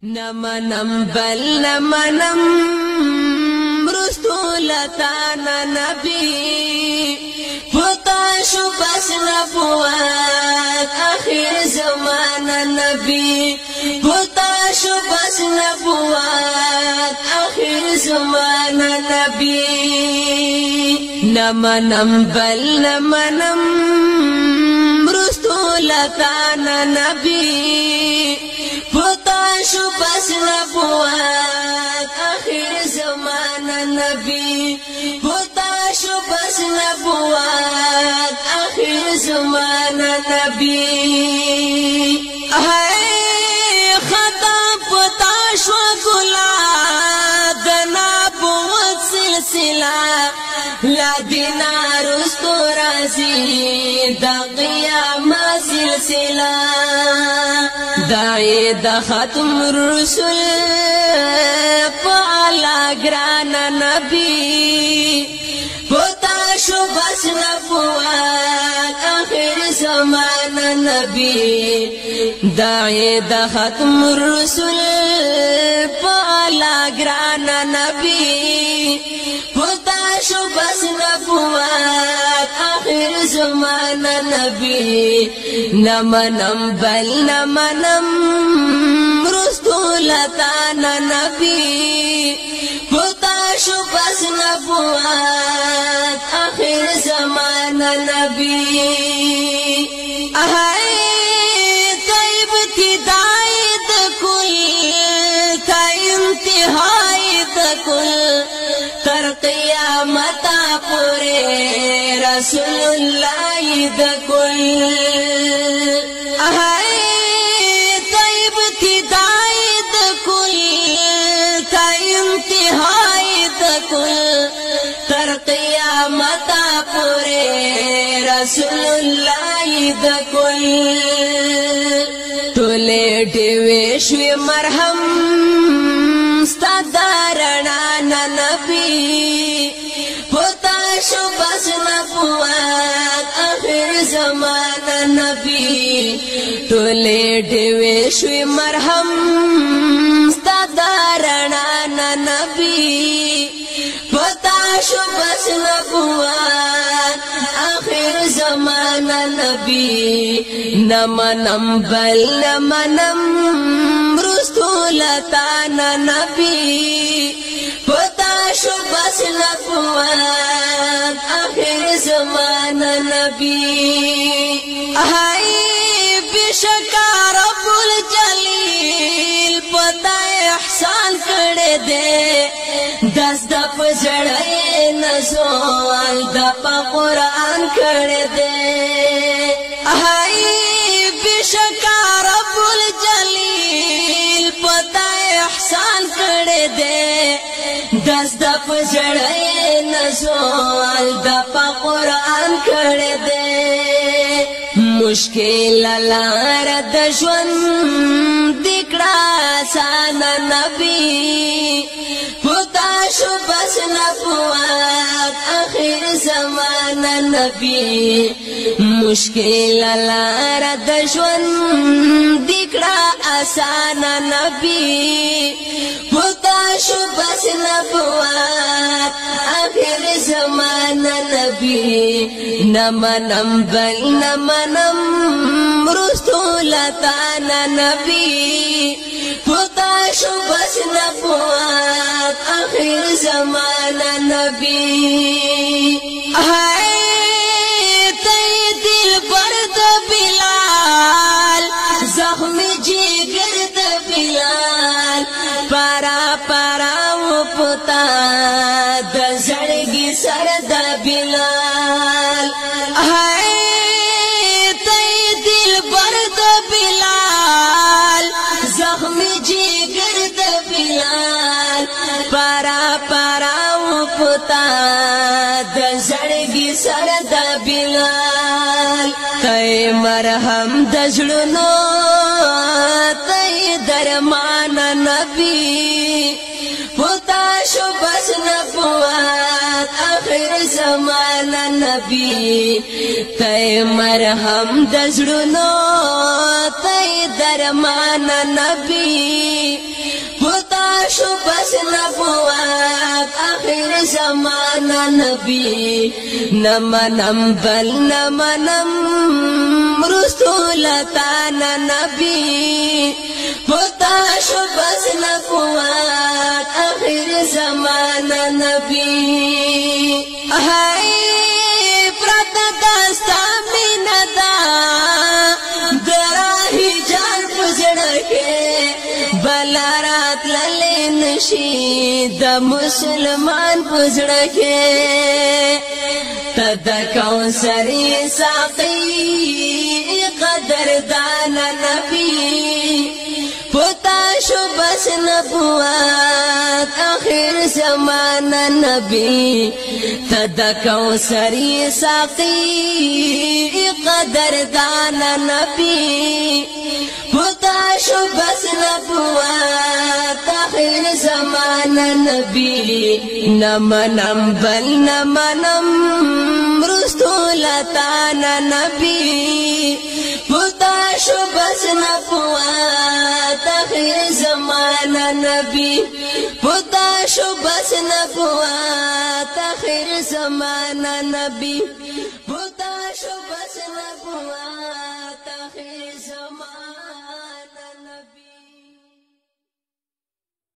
नमनम बल नमनम रसूलताना नबी फताशु बस नबुवत आखिर ज़माना नबी फताशु बस नबुवत आखिर ज़माना नबी नमनम बल नमनम रसूलताना नबी फताशु बस नबुवत आखिर ज़माना नबी फताशु बस नबुवत आखिर ज़माना नबी है खता फताशु गुलाब नबुवत सिलसिला ला दिनार उसको राजी दा क़ियामत सिलसिला दाए दा खत्म रसूल पाला ग्राना नबी फताशु बस नबुवत आखिर ज़माना नबी दाए दा खत्म रसूल पाला ग्राना नबी फताशु बस नबुवत आखिर ज़माना नबी नमनम बल नमनम रसूलताना नबी फताशु बस नबुवत आखिर ज़माना नबी तैब इब्तिदाई कुल था इंतहाई कुल कर क़ियामत पूरे रसूलुल्लाह कुल तैब इब्तिदाई कुल था इंतहाई कुल कर क़ियामत पूरे रसूलुल्लाह कुल तुले डिवेश्व मरहम सदारणा नबी फताशु बस नबुवत आखिर ज़माना नबी तुले डिवेश्व मरहम सदारणा नबी फताशु बस नबुवत आखिर ज़माना नबी नमनम बल नमनम रसूलताना नबी फताशु बस नबुवत आखिर ज़माना नबी बेशका रब्बुल जलील पता एहसान करे दे दस दफ जड़े नज़ोल दप कुरान करे दे बेशका रब्बुल जलील पता एहसान करे दे दस दफ जड़े नज़ोल दप कुरान करे दे मुश्किल लार दश्वन दिकड़ा साना नबी फताशु बस नबुवत आखिर ज़माना नबी मुश्किल लार दश्वन दिकड़ा आसाना नबी फताशु बस नबुवत आखिर ज़माना नबी नमनम बल नमनम रसूलताना नबी फताशु बस नबुवत आखिर ज़माना नबी दिल बर्द बिलाल ज़ख्मी जिगर द बिलाल पारा पारा वो पुता द जड़गी सर द बिलाल दिल बर्द बिलाल ज़ख्मी जिगर द बिलाल पारा पारा वो पुता द जड़गी सर द बिलाल तय मरहम दजड़नो तय दरमाना नबी फताशु बस नबुवत आखिर ज़माना नबी तय मरहम दजड़नो तय दरमाना नबी شو بس نبوات آخر زمانہ نبی نمنم بل نمنم رسولتانا نبی پتا شو بس نبوات آخر زمانہ نبی ہائی پرت دستا میندا دراہی جان پزڑکے بلارات للے نشی دا مسلمان پزڑکے تد کوثری ساقی قدر دانا نبی پتا شو بس نبوات آخر زمانہ نبی تد کوثری ساقی قدر دانا نبی پتا شو بس نبوات آخر زمانہ نبی نمنم بل نمنم رسولتانا نبی پتا شو بس نبوات آخر زمانہ نبی پتا شو بس نبوات آخر زمانہ نبی